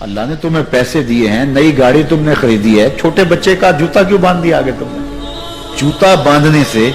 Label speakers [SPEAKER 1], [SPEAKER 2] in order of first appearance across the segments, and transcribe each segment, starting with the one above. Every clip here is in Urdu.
[SPEAKER 1] اللہ نے تمہیں پیسے دیے ہیں, نئی گاڑی تم نے خریدی ہے, چھوٹے بچے کا جوتا کیوں باندھ دیا آگے تم نے؟ جوتا باندھنے سے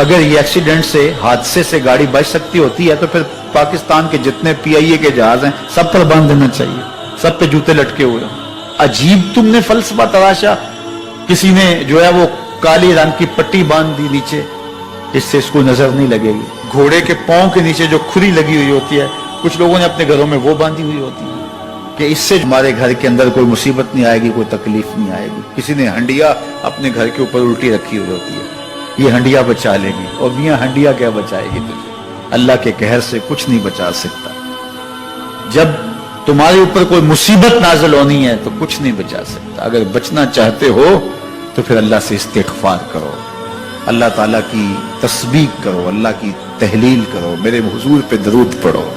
[SPEAKER 1] اگر یہ ایکسیڈنٹ سے, حادثے سے گاڑی بچ سکتی ہوتی ہے تو پھر پاکستان کے جتنے پی آئی اے کے جہاز ہیں سب پر باندھ دینا چاہیے, سب پہ جوتے لٹکے ہوئے ہیں. عجیب تم نے فلسفہ تراشا. کسی نے جو ہے وہ کالی رنگ کی پٹی باندھ دی نیچے, اس سے اس کو نظر نہیں لگے گی. گھوڑے کے پاؤں کے نیچے جو کھری لگی ہوئی ہوتی ہے, کچھ لوگوں نے اپنے گھروں میں وہ باندھی ہوئی ہوتی ہے کہ اس سے ہمارے گھر کے اندر کوئی مصیبت نہیں آئے گی, کوئی تکلیف نہیں آئے گی. کسی نے ہنڈیا اپنے گھر کے اوپر الٹی رکھی ہوئی ہوتی ہے, یہ ہنڈیا بچا لے گی. اور میاں ہنڈیا کیا بچائے گی تجھے؟ اللہ کے قہر سے کچھ نہیں بچا سکتا. جب تمہارے اوپر کوئی مصیبت نازل ہونی ہے تو کچھ نہیں بچا سکتا. اگر بچنا چاہتے ہو تو پھر اللہ سے استغفار کرو, اللہ تعالیٰ کی تسبیح کرو, اللہ کی تحلیل کرو, میرے حضور پہ درود پڑھو,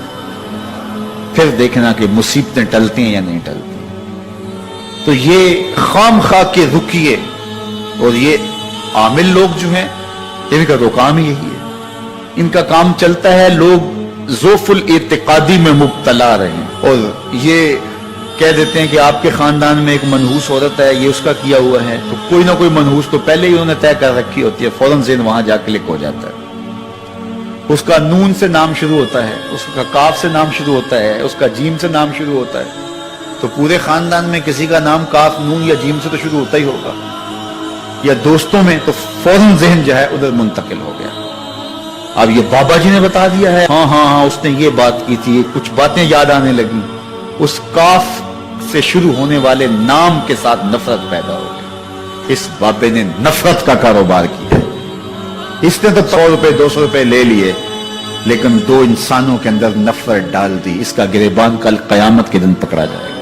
[SPEAKER 1] پھر دیکھنا کہ مصیبتیں ٹلتی ہیں یا نہیں ٹلتی. تو یہ خام خواہ کے رکیے, اور یہ عامل لوگ جو ہیں ان کا تو کام ہی یہی ہے. ان کا کام چلتا ہے لوگ ذوف الاعتقادی میں مبتلا رہے ہیں, اور یہ کہہ دیتے ہیں کہ آپ کے خاندان میں ایک منحوس عورت ہے, یہ اس کا کیا ہوا ہے, تو کوئی نہ کوئی منحوس تو پہلے ہی انہوں نے طے کر رکھی ہوتی ہے, فوراً ذہن وہاں جا کلک ہو جاتا ہے. اس کا نون سے نام شروع ہوتا ہے, اس کا کاف سے نام شروع ہوتا ہے, اس کا جیم سے نام شروع ہوتا ہے, تو پورے خاندان میں کسی کا نام کاف, نون یا جیم سے تو شروع ہوتا ہی ہوگا, یا دوستوں میں, تو فوراً ذہن جو ہے ادھر منتقل ہو گیا. اب یہ بابا جی نے بتا دیا ہے, ہاں ہاں ہاں اس نے یہ بات کی تھی, کچھ باتیں یاد آنے لگی. اس کاف سے شروع ہونے والے نام کے ساتھ نفرت پیدا ہو گئی. اس بابے نے نفرت کا کاروبار کیا. اس نے تو 100 روپے 200 روپے لے لیے, لیکن دو انسانوں کے اندر نفرت ڈال دی. اس کا گریبان کل قیامت کے دن پکڑا جائے گا.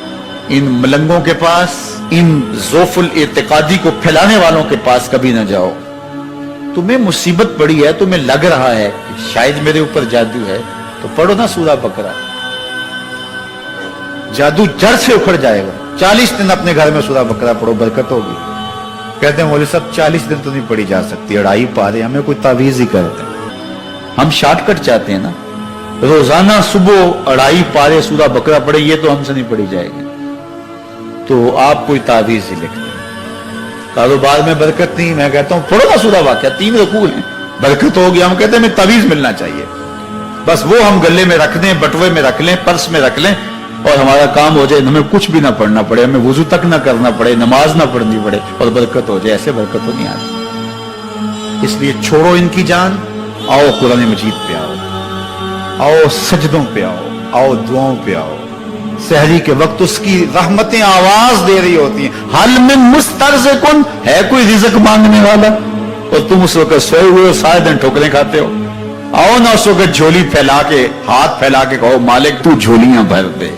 [SPEAKER 1] ان ملنگوں کے پاس, ان ذوف الاعتقادی کو پھیلانے والوں کے پاس کبھی نہ جاؤ. تمہیں مصیبت پڑی ہے, تمہیں لگ رہا ہے کہ شاید میرے اوپر جادو ہے, تو پڑھو نا سورہ بقرہ, جادو جڑ سے اکھڑ جائے گا. 40 دن اپنے گھر میں سورہ بقرہ پڑھو, برکت ہوگی. کہتے ہیں مولوی صاحب 40 دن تو نہیں پڑھی جا سکتی, 2.5 پارے, ہمیں کوئی تعویذ ہی کرتے ہیں. ہم شارٹ کٹ چاہتے ہیں نا, روزانہ صبح 2.5 پارے سورہ بقرہ پڑھے, یہ تو ہم سے نہیں پڑھی جائے گی. تو آپ کوئی تعویذ ہی لکھتے ہیں. کاروبار میں برکت نہیں, میں کہتا ہوں پڑھو نا سورہ واقعہ, 3 رکوع ہیں, برکت ہوگی. ہم کہتے ہیں ہمیں تعویذ ملنا چاہیے, بس وہ ہم گلے میں رکھ دیں, بٹوے میں رکھ لیں, پرس میں رکھ لیں, اور ہمارا کام ہو جائے, ہمیں کچھ بھی نہ پڑھنا پڑے, ہمیں وضو تک نہ کرنا پڑے, نماز نہ پڑھنی پڑے, اور برکت ہو جائے. ایسے برکت تو نہیں آتی. اس لیے چھوڑو ان کی جان, آؤ قرآن مجید پہ آؤ, آؤ سجدوں پہ آؤ, آؤ دعاؤں پہ آؤ. سحری کے وقت اس کی رحمتیں آواز دے رہی ہوتی ہیں, حل من مسترزقن, ہے کوئی رزق مانگنے والا, اور تم اس وقت سوئے ہوئے ہو, سارے دن ٹھوکریں کھاتے ہو. آؤ نا اس وقت جھولی پھیلا کے, ہاتھ پھیلا کے کہو مالک تو جھولیاں بھر دے.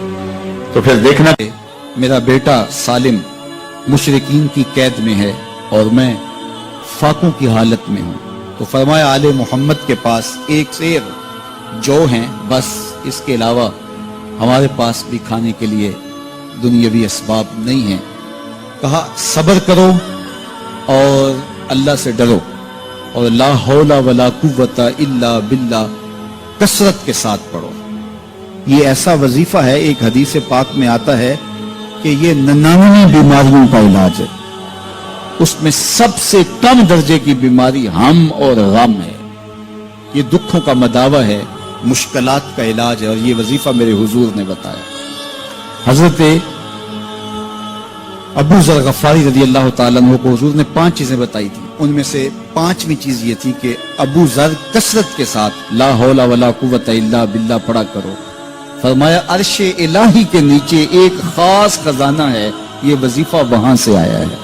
[SPEAKER 1] تو پھر دیکھنا میرا بیٹا سالم مشرکین کی قید میں ہے اور میں فاقوں کی حالت میں ہوں. تو فرمایا آل محمد کے پاس ایک سیر جو ہیں, بس اس کے علاوہ ہمارے پاس بھی کھانے کے لیے دنیاوی اسباب نہیں ہیں. کہا صبر کرو اور اللہ سے ڈرو, اور لا حول ولا قوت الا باللہ کثرت کے ساتھ پڑھو. یہ ایسا وظیفہ ہے, ایک حدیث پاک میں آتا ہے کہ یہ 99 بیماریوں کا علاج ہے. اس میں سب سے کم درجے کی بیماری ہم اور غم ہے. یہ دکھوں کا مداوع ہے, مشکلات کا علاج ہے, اور یہ وظیفہ میرے حضور نے بتایا. حضرت ابو ذر غفاری رضی اللہ تعالیٰ عنہ کو حضور نے 5 چیزیں بتائی تھی. ان میں سے 5ویں چیز یہ تھی کہ ابو ذر کثرت کے ساتھ لا حول ولا قوت الا باللہ پڑھا کرو. فرمایا عرش الہی کے نیچے ایک خاص خزانہ ہے, یہ وظیفہ وہاں سے آیا ہے.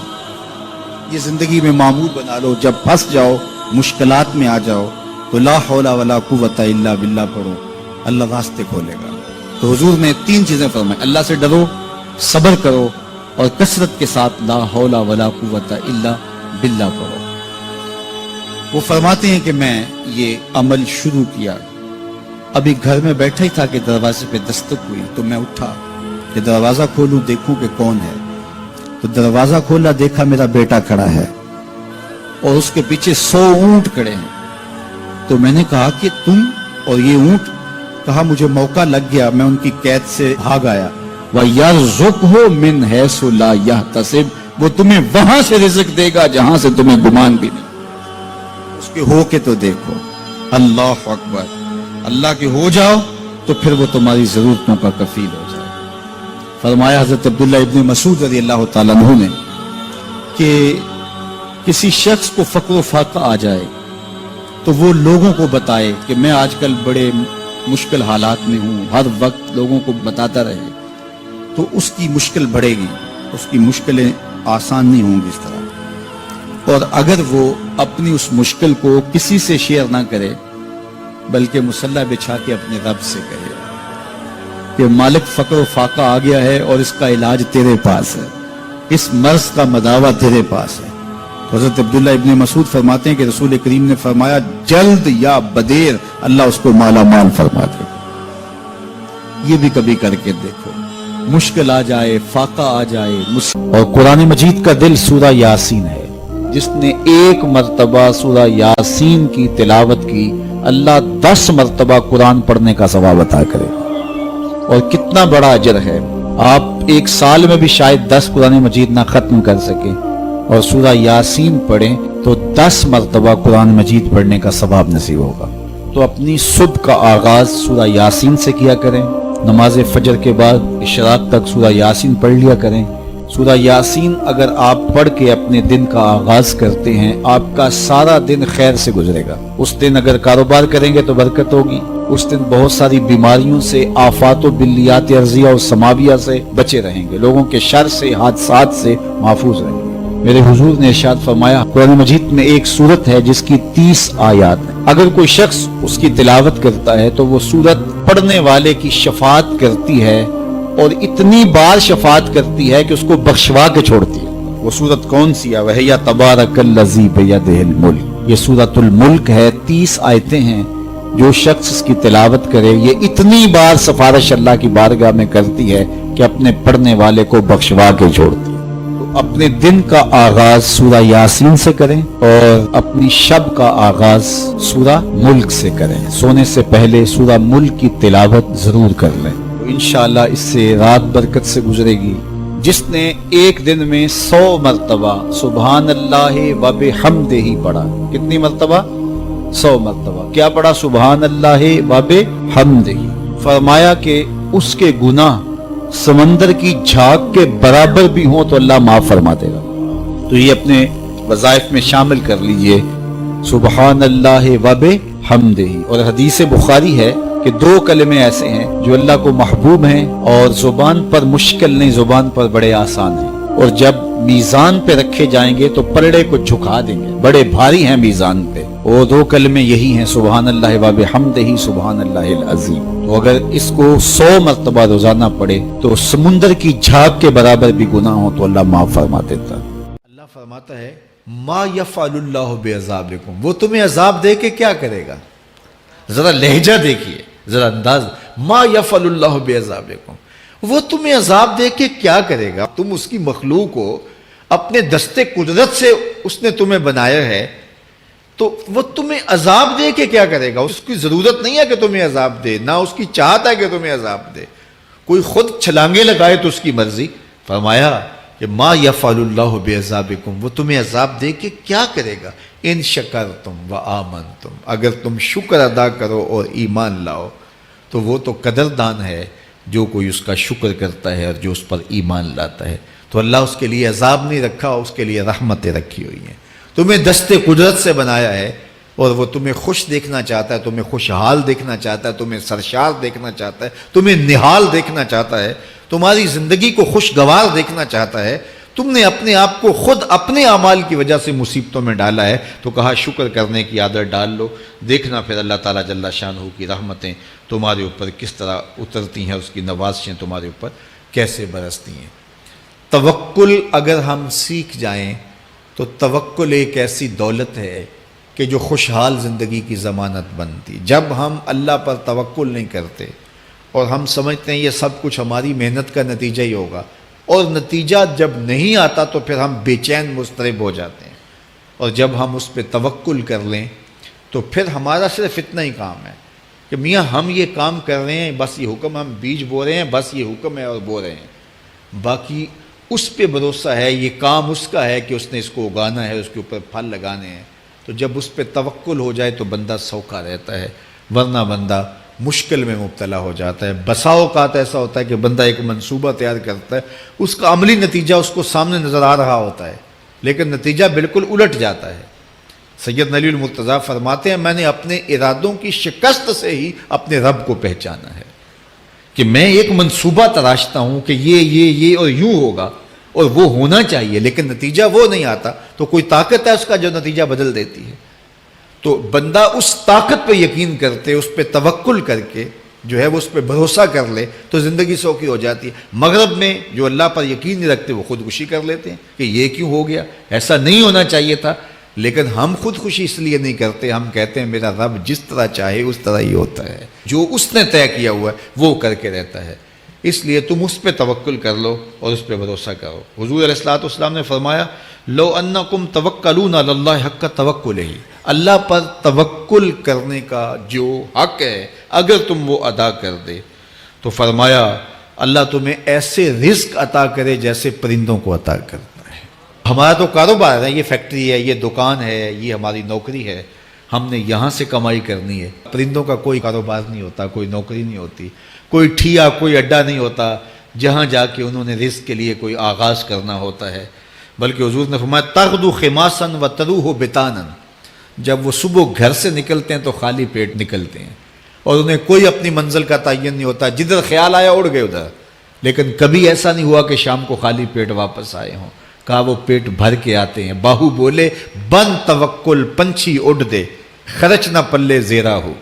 [SPEAKER 1] یہ زندگی میں معمول بنا لو, جب پھنس جاؤ, مشکلات میں آ جاؤ, تو لا حول ولا قوت الا باللہ پڑھو, اللہ راستے کھولے گا. تو حضور نے 3 چیزیں فرمائی, اللہ سے ڈرو, صبر کرو, اور کثرت کے ساتھ لا حول ولا قوت الا باللہ پڑھو. وہ فرماتے ہیں کہ میں یہ عمل شروع کیا, ابھی گھر میں بیٹھا ہی تھا کہ دروازے پہ دستک ہوئی. تو میں اٹھا کہ دروازہ کھولوں دیکھوں کہ کون ہے. تو دروازہ کھولا, دیکھا میرا بیٹا کھڑا ہے اور اس کے پیچھے 100 اونٹ کھڑے ہیں. تو میں نے کہا کہ تم اور یہ اونٹ؟ کہا مجھے موقع لگ گیا, میں ان کی قید سے بھاگ آیا.
[SPEAKER 2] وَيَرْزُقْهُ مِنْ حَيْثُ لَا يَحْتَسِبُ، وہ تمہیں وہاں سے رزق دے گا جہاں سے تمہیں گمان بھی نہیں۔ اس کے ہو کے تو دیکھو، اللہ اکبر، اللہ کے ہو جاؤ تو پھر وہ تمہاری ضرورتوں کا کفیل ہو جائے۔ فرمایا حضرت عبداللہ ابن مسعود رضی اللہ تعالیٰ عنہ نے کہ کسی شخص کو فقر و فاقہ آ جائے تو وہ لوگوں کو بتائے کہ میں آج کل بڑے مشکل حالات میں ہوں، ہر وقت لوگوں کو بتاتا رہے تو اس کی مشکل بڑھے گی، اس کی مشکلیں آسان نہیں ہوں گی اس طرح۔ اور اگر وہ اپنی اس مشکل کو کسی سے شیئر نہ کرے بلکہ مصلی بچھا کے اپنے رب سے کہے کہ مالک فقر و فاقہ آ گیا ہے اور اس کا علاج تیرے پاس ہے، اس مرض کا مداوع تیرے پاس ہے۔ حضرت عبداللہ ابن مسعود فرماتے ہیں کہ رسول کریم نے فرمایا جلد یا بدیر اللہ اس کو مالا مال فرما دے۔ یہ بھی کبھی کر کے دیکھو، مشکل آ جائے، فاقہ آ جائے۔ اور قرآن مجید کا دل سورہ یاسین ہے، جس نے ایک مرتبہ سورہ یاسین کی تلاوت کی اللہ 10 مرتبہ قرآن پڑھنے کا ثواب عطا کرے۔ اور کتنا بڑا اجر ہے، آپ ایک سال میں بھی شاید 10 قرآن مجید نہ ختم کر سکیں اور سورہ یاسین پڑھیں تو 10 مرتبہ قرآن مجید پڑھنے کا ثواب نصیب ہوگا۔ تو اپنی صبح کا آغاز سورہ یاسین سے کیا کریں، نماز فجر کے بعد اشراق تک سورہ یاسین پڑھ لیا کریں۔ سورہ یاسین اگر آپ پڑھ کے اپنے دن کا آغاز کرتے ہیں آپ کا سارا دن خیر سے گزرے گا۔ اس دن اگر کاروبار کریں گے تو برکت ہوگی، اس دن بہت ساری بیماریوں سے، آفات و بلیات ارضیہ و سماویہ سے بچے رہیں گے، لوگوں کے شر سے، حادثات سے محفوظ رہیں گے۔ میرے حضور نے ارشاد فرمایا قرآن مجید میں ایک سورت ہے جس کی 30 آیات ہیں، اگر کوئی شخص اس کی تلاوت کرتا ہے تو وہ سورت پڑھنے والے کی شفاعت کرتی ہے اور اتنی بار شفاعت کرتی ہے کہ اس کو بخشوا کے چھوڑتی ہے۔ وہ سورت کون سی ہے؟ وَهِيَ تَبَارَكَ الَّذِي بِيَدِهِ الْمُلْكُ، یہ سورۃ الملک ہے، 30 آیتیں ہیں۔ جو شخص اس کی تلاوت کرے یہ اتنی بار سفارش اللہ کی بارگاہ میں کرتی ہے کہ اپنے پڑھنے والے کو بخشوا کے چھوڑتی ہے۔ تو اپنے دن کا آغاز سورہ یاسین سے کریں اور اپنی شب کا آغاز سورہ ملک سے کریں۔ سونے سے پہلے سورہ ملک کی تلاوت ضرور کر لیں، انشاءاللہ اس سے رات برکت سے گزرے گی۔ جس نے ایک دن میں 100 مرتبہ سبحان اللہ و بحمدہ پڑھا، کتنی مرتبہ؟ 100 مرتبہ کیا پڑھا؟ سبحان اللہ و بحمدہ، فرمایا کہ اس کے گناہ سمندر کی جھاگ کے برابر بھی ہوں تو اللہ معاف فرما دے گا۔ تو یہ اپنے وظائف میں شامل کر لیجئے، سبحان اللہ و بحمدہ۔ اور حدیث بخاری ہے کہ 2 کلمے ایسے ہیں جو اللہ کو محبوب ہیں اور زبان پر مشکل نہیں، زبان پر بڑے آسان ہیں، اور جب میزان پہ رکھے جائیں گے تو پلڑے کو جھکا دیں گے، بڑے بھاری ہیں میزان پہ۔ وہ 2 کلمے یہی ہیں، سبحان اللہ و بحمدہ، سبحان اللہ العظیم۔ تو اگر اس کو 100 مرتبہ روزانہ پڑھے تو سمندر کی جھاگ کے برابر بھی گناہ ہو تو اللہ معاف فرما دیتا ہے۔
[SPEAKER 1] اللہ فرماتا ہے ما یفعل اللہ بعذابکم، وہ تمہیں عذاب دے کے کیا کرے گا؟ ذرا لہجہ دیکھیے، ذرا انداز، ما یفعل اللہ بعذابکم، وہ تمہیں عذاب دے کے کیا کرے گا؟ تم اس کی مخلوق ہو، اپنے دستے قدرت سے اس نے تمہیں بنایا ہے، تو وہ تمہیں عذاب دے کے کیا کرے گا؟ اس کی ضرورت نہیں ہے کہ تمہیں عذاب دے، نہ اس کی چاہت ہے کہ تمہیں عذاب دے، کوئی خود چھلانگے لگائے تو اس کی مرضی۔ فرمایا کہ ما یفعل اللہ بعذابکم، وہ تمہیں عذاب دے کے کیا کرے گا؟ ان شکرتم و آمنتم، اگر تم شکر ادا کرو اور ایمان لاؤ تو وہ تو قدردان ہے جو کوئی اس کا شکر کرتا ہے اور جو اس پر ایمان لاتا ہے۔ تو اللہ اس کے لیے عذاب نہیں رکھا، اس کے لیے رحمتیں رکھی ہوئی ہیں۔ تمہیں دستے قدرت سے بنایا ہے اور وہ تمہیں خوش دیکھنا چاہتا ہے، تمہیں خوشحال دیکھنا چاہتا ہے، تمہیں سرشار دیکھنا چاہتا ہے، تمہیں نہال دیکھنا چاہتا ہے، تمہاری زندگی کو خوشگوار دیکھنا چاہتا ہے۔ تم نے اپنے آپ کو خود اپنے اعمال کی وجہ سے مصیبتوں میں ڈالا ہے، تو کہا شکر کرنے کی عادت ڈال لو، دیکھنا پھر اللہ تعالیٰ جل شانہ کی رحمتیں تمہارے اوپر کس طرح اترتی ہیں، اس کی نوازشیں تمہارے اوپر کیسے برستی ہیں۔ توکل اگر ہم سیکھ جائیں تو توکل ایک ایسی دولت ہے کہ جو خوشحال زندگی کی ضمانت بنتی۔ جب ہم اللہ پر توکل نہیں کرتے اور ہم سمجھتے ہیں یہ سب کچھ ہماری محنت کا نتیجہ ہی ہوگا، اور نتیجہ جب نہیں آتا تو پھر ہم بے چین مضطرب ہو جاتے ہیں، اور جب ہم اس پہ توکل کر لیں تو پھر ہمارا صرف اتنا ہی کام ہے کہ میاں ہم یہ کام کر رہے ہیں، بس یہ حکم، ہم بیج بو رہے ہیں، بس یہ حکم ہے اور بو رہے ہیں، باقی اس پہ بھروسہ ہے، یہ کام اس کا ہے کہ اس نے اس کو اگانا ہے، اس کے اوپر پھل لگانے ہیں۔ تو جب اس پہ توکل ہو جائے تو بندہ سوکھا رہتا ہے، ورنہ بندہ مشکل میں مبتلا ہو جاتا ہے۔ بسا اوقات ایسا ہوتا ہے کہ بندہ ایک منصوبہ تیار کرتا ہے، اس کا عملی نتیجہ اس کو سامنے نظر آ رہا ہوتا ہے، لیکن نتیجہ بالکل الٹ جاتا ہے۔ سید علی المرتضیٰ فرماتے ہیں میں نے اپنے ارادوں کی شکست سے ہی اپنے رب کو پہچانا ہے، کہ میں ایک منصوبہ تراشتا ہوں کہ یہ اور یوں ہوگا اور وہ ہونا چاہیے، لیکن نتیجہ وہ نہیں آتا، تو کوئی طاقت ہے اس کا جو نتیجہ بدل دیتی ہے۔ تو بندہ اس طاقت پہ یقین کرتے، اس پہ توکل کر کے جو ہے وہ اس پہ بھروسہ کر لے تو زندگی سوکھی ہو جاتی ہے۔ مغرب میں جو اللہ پر یقین نہیں رکھتے وہ خودکشی کر لیتے ہیں کہ یہ کیوں ہو گیا، ایسا نہیں ہونا چاہیے تھا، لیکن ہم خودکشی اس لیے نہیں کرتے، ہم کہتے ہیں میرا رب جس طرح چاہے اس طرح ہی ہوتا ہے، جو اس نے طے کیا ہوا ہے وہ کر کے رہتا ہے، اس لیے تم اس پہ توکل کر لو اور اس پہ بھروسہ کرو۔ حضور علیہ الصلوۃ والسلام نے فرمایا لو انکم توکلون علی اللہ حق توکلہ، اللہ پر توکل کرنے کا جو حق ہے اگر تم وہ ادا کر دے تو فرمایا اللہ تمہیں ایسے رزق عطا کرے جیسے پرندوں کو عطا کرتا ہے۔ ہمارا تو کاروبار ہے، یہ فیکٹری ہے، یہ دکان ہے، یہ ہماری نوکری ہے، ہم نے یہاں سے کمائی کرنی ہے۔ پرندوں کا کوئی کاروبار نہیں ہوتا، کوئی نوکری نہیں ہوتی، کوئی ٹھیا، کوئی اڈا نہیں ہوتا جہاں جا کے انہوں نے رزق کے لیے کوئی آغاز کرنا ہوتا ہے، بلکہ حضور نے فرمایا تغدو خماسا وتروح بطانا، جب وہ صبح گھر سے نکلتے ہیں تو خالی پیٹ نکلتے ہیں اور انہیں کوئی اپنی منزل کا تعین نہیں ہوتا، جدھر خیال آیا اڑ گئے ادھر، لیکن کبھی ایسا نہیں ہوا کہ شام کو خالی پیٹ واپس آئے ہوں، کہا وہ پیٹ بھر کے آتے ہیں۔ باہو بولے بن توکل پنچھی اڑ دے، خرچ نہ پلے زیرا ہو،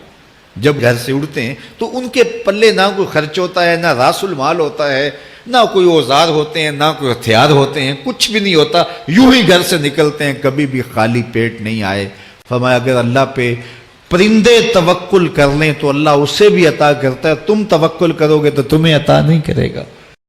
[SPEAKER 1] جب گھر سے اڑتے ہیں تو ان کے پلے نہ کوئی خرچ ہوتا ہے، نہ راس المال ہوتا ہے، نہ کوئی اوزار ہوتے ہیں، نہ کوئی ہتھیار ہوتے ہیں، کچھ بھی نہیں ہوتا، یوں ہی گھر سے نکلتے ہیں، کبھی بھی خالی پیٹ نہیں آئے۔ فرمایا اگر اللہ پہ پرندے توکل کر لیں تو اللہ اسے بھی عطا کرتا ہے، تم توکل کرو گے تو تمہیں عطا نہیں کرے گا۔